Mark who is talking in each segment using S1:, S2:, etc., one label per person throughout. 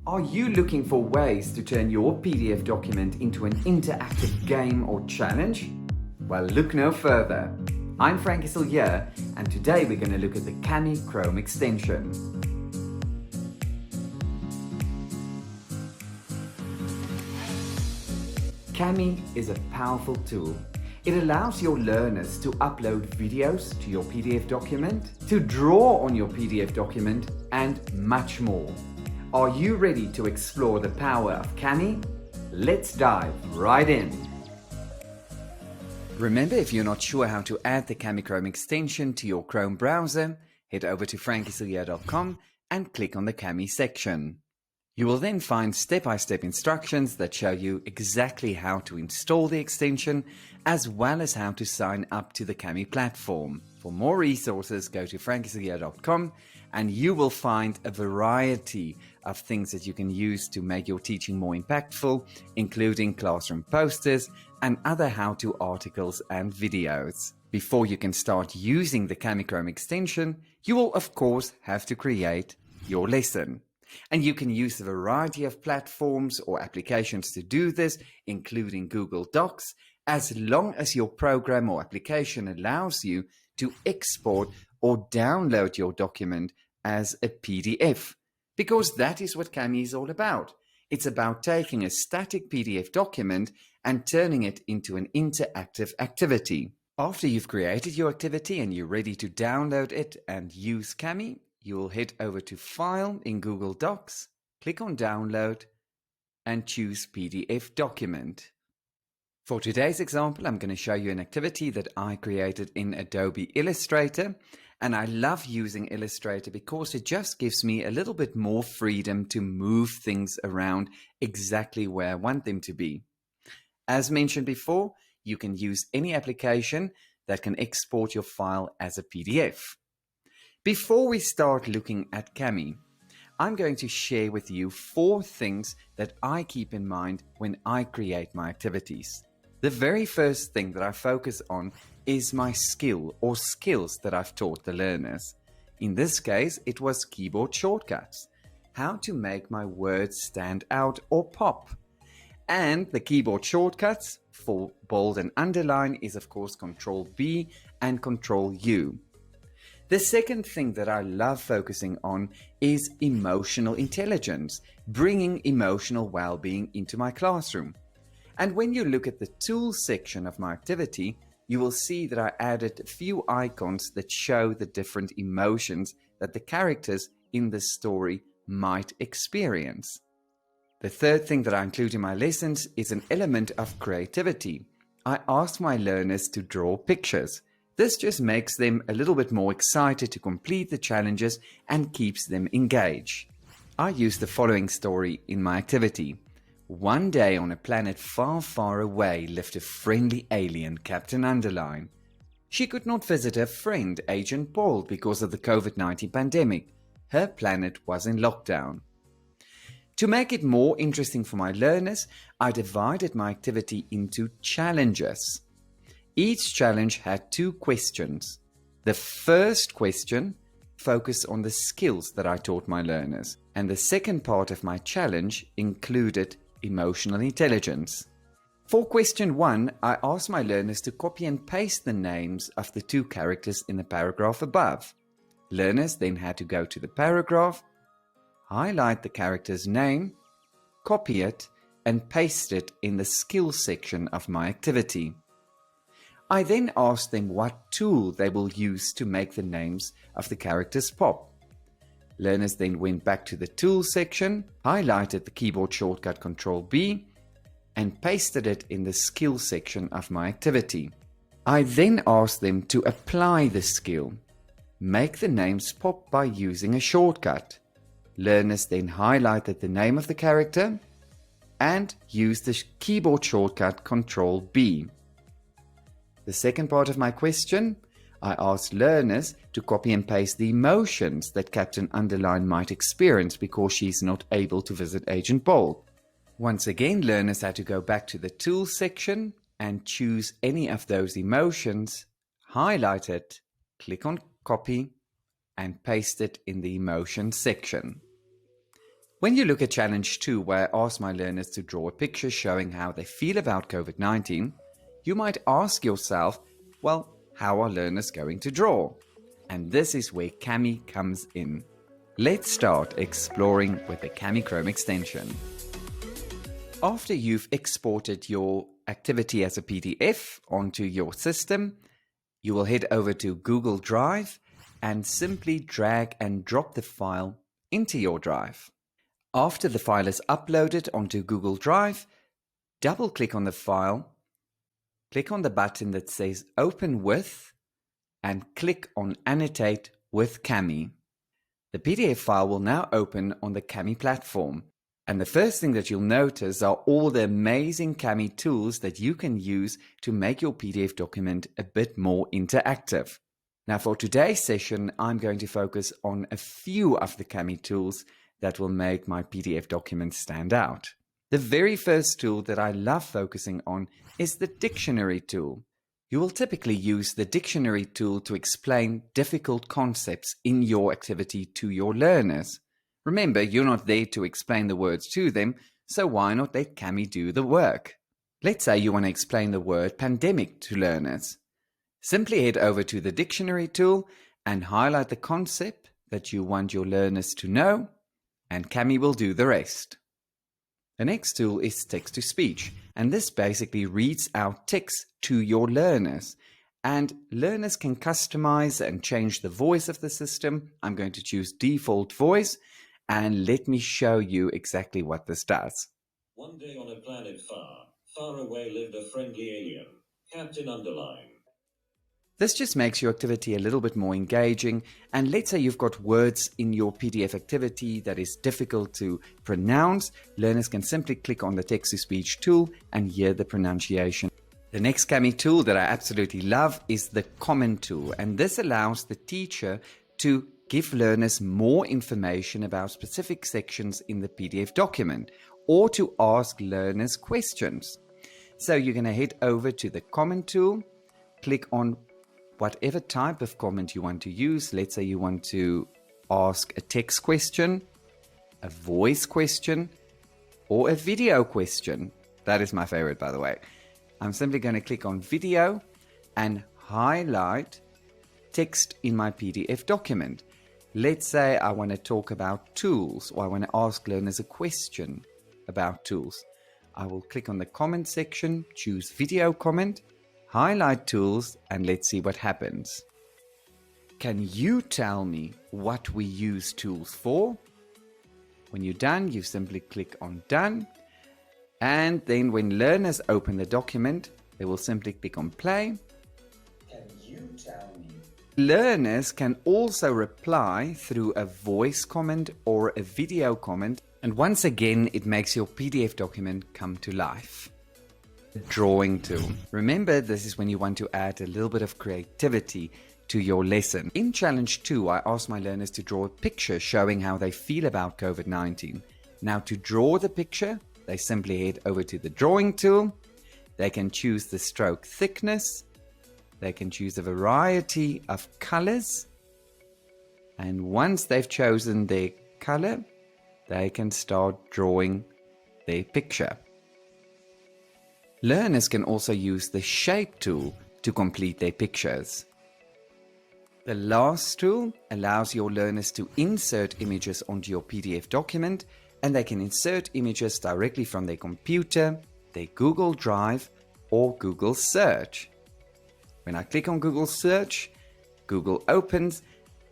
S1: Are you looking for ways to turn your PDF document into an interactive game or challenge? Well, look no further. I'm Frankie Sillier, and today we're going to look at the Cami Chrome extension. Cami is a powerful tool. It allows your learners to upload videos to your PDF document, to draw on your PDF document, and much more. Are you ready to explore the power of Cami? Let's dive right in. Remember, if you're not sure how to add the Cami Chrome extension to your Chrome browser, head over to frankiesillier.com and click on the Cami section. You will then find step-by-step instructions that show you exactly how to install the extension, as well as how to sign up to the Cami platform. For more resources, go to frankiesillier.com and you will find a variety of things that you can use to make your teaching more impactful, including classroom posters and other how-to articles and videos. Before you can start using the Cami Chrome extension, you will of course have to create your lesson. And you can use a variety of platforms or applications to do this, including Google Docs, as long as your program or application allows you to export or download your document as a PDF. Because that is what Cami is all about. It's about taking a static PDF document and turning it into an interactive activity. After you've created your activity and you're ready to download it and use Cami, you'll head over to File in Google Docs, click on Download, and choose PDF Document. For today's example, I'm going to show you an activity that I created in Adobe Illustrator, and I love using Illustrator because it just gives me a little bit more freedom to move things around exactly where I want them to be. As mentioned before, you can use any application that can export your file as a PDF. Before we start looking at Cami, I'm going to share with you 4 things that I keep in mind when I create my activities. The very first thing that I focus on is my skill or skills that I've taught the learners. In this case, it was keyboard shortcuts, how to make my words stand out or pop. And the keyboard shortcuts for bold and underline is of course Control B and Control U. The second thing that I love focusing on is emotional intelligence, bringing emotional well-being into my classroom. And when you look at the tools section of my activity, you will see that I added a few icons that show the different emotions that the characters in the story might experience. The third thing that I include in my lessons is an element of creativity. I ask my learners to draw pictures. This just makes them a little bit more excited to complete the challenges and keeps them engaged. I use the following story in my activity. One day on a planet far, far away lived a friendly alien, Captain Underline. She could not visit her friend, Agent Paul, because of the COVID-19 pandemic. Her planet was in lockdown. To make it more interesting for my learners, I divided my activity into challenges. Each challenge had 2 questions. The first question focused on the skills that I taught my learners, and the second part of my challenge included emotional intelligence. For question 1, I asked my learners to copy and paste the names of the 2 characters in the paragraph above. Learners then had to go to the paragraph, highlight the character's name, copy it, and paste it in the skills section of my activity. I then asked them what tool they will use to make the names of the characters pop. Learners then went back to the Tools section, highlighted the keyboard shortcut Control B, and pasted it in the Skills section of my activity. I then asked them to apply the skill. Make the names pop by using a shortcut. Learners then highlighted the name of the character and used the keyboard shortcut Control B. The second part of my question, I asked learners to copy and paste the emotions that Captain Underline might experience because she's not able to visit Agent Bold. Once again, learners had to go back to the Tools section and choose any of those emotions, highlight it, click on Copy, and paste it in the Emotions section. When you look at Challenge 2, where I ask my learners to draw a picture showing how they feel about COVID-19, you might ask yourself, well, how are learners going to draw? And this is where Cami comes in. Let's start exploring with the Cami Chrome extension. After you've exported your activity as a PDF onto your system, you will head over to Google Drive and simply drag and drop the file into your drive. After the file is uploaded onto Google Drive, double-click on the file, click on the button that says Open With, and click on Annotate with Cami. The PDF file will now open on the Cami platform. And the first thing that you'll notice are all the amazing Cami tools that you can use to make your PDF document a bit more interactive. Now for today's session, I'm going to focus on a few of the Cami tools that will make my PDF document stand out. The very first tool that I love focusing on is the dictionary tool. You will typically use the dictionary tool to explain difficult concepts in your activity to your learners. Remember, you're not there to explain the words to them, so why not let Cami do the work? Let's say you want to explain the word pandemic to learners. Simply head over to the dictionary tool and highlight the concept that you want your learners to know, and Cami will do the rest. The next tool is text-to-speech, and this basically reads out text to your learners. And learners can customize and change the voice of the system. I'm going to choose default voice, and let me show you exactly what this does.
S2: One day on a planet far, far away lived a friendly alien, Captain Underline.
S1: This just makes your activity a little bit more engaging, and let's say you've got words in your PDF activity that is difficult to pronounce, learners can simply click on the text-to-speech tool and hear the pronunciation. The next Cami tool that I absolutely love is the comment tool, and this allows the teacher to give learners more information about specific sections in the PDF document, or to ask learners questions. So you're going to head over to the comment tool, click on whatever type of comment you want to use. Let's say you want to ask a text question, a voice question, or a video question. That is my favorite, by the way. I'm simply going to click on video and highlight text in my PDF document. Let's say I want to talk about tools, or I want to ask learners a question about tools. I will click on the comment section, choose video comment, highlight tools, and let's see what happens. Can you tell me what we use tools for? When you're done, you simply click on done. And then when learners open the document, they will simply click on play. Can you tell me? Learners can also reply through a voice comment or a video comment. And once again, it makes your PDF document come to life. Drawing tool. Remember, this is when you want to add a little bit of creativity to your lesson. In Challenge 2, I asked my learners to draw a picture showing how they feel about COVID-19. Now to draw the picture, they simply head over to the drawing tool. They can choose the stroke thickness. They can choose a variety of colors. And once they've chosen their color, they can start drawing their picture. Learners can also use the shape tool to complete their pictures. The last tool allows your learners to insert images onto your PDF document, and they can insert images directly from their computer, their Google Drive, or Google Search. When I click on Google Search, Google opens,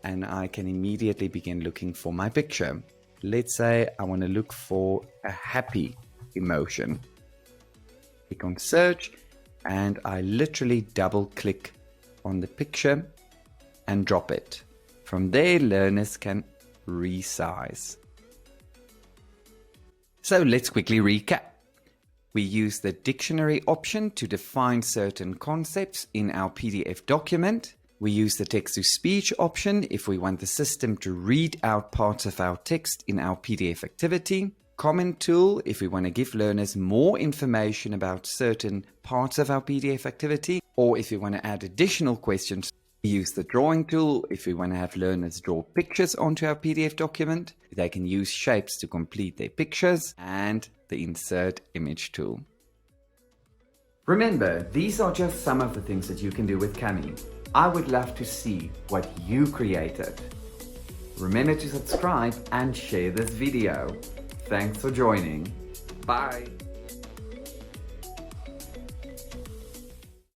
S1: and I can immediately begin looking for my picture. Let's say I want to look for a happy emotion. Click on search, and I literally double click on the picture and drop it. From there, learners can resize. So let's quickly recap. We use the dictionary option to define certain concepts in our PDF document. We use the text-to-speech option if we want the system to read out parts of our text in our PDF activity. Comment tool if we want to give learners more information about certain parts of our PDF activity, or if you want to add additional questions. We use the drawing tool if we want to have learners draw pictures onto our PDF document. They can use shapes to complete their pictures, and the insert image tool. Remember, these are just some of the things that you can do with Cami. I would love to see what you created. Remember to subscribe and share this video. Thanks for joining. Bye.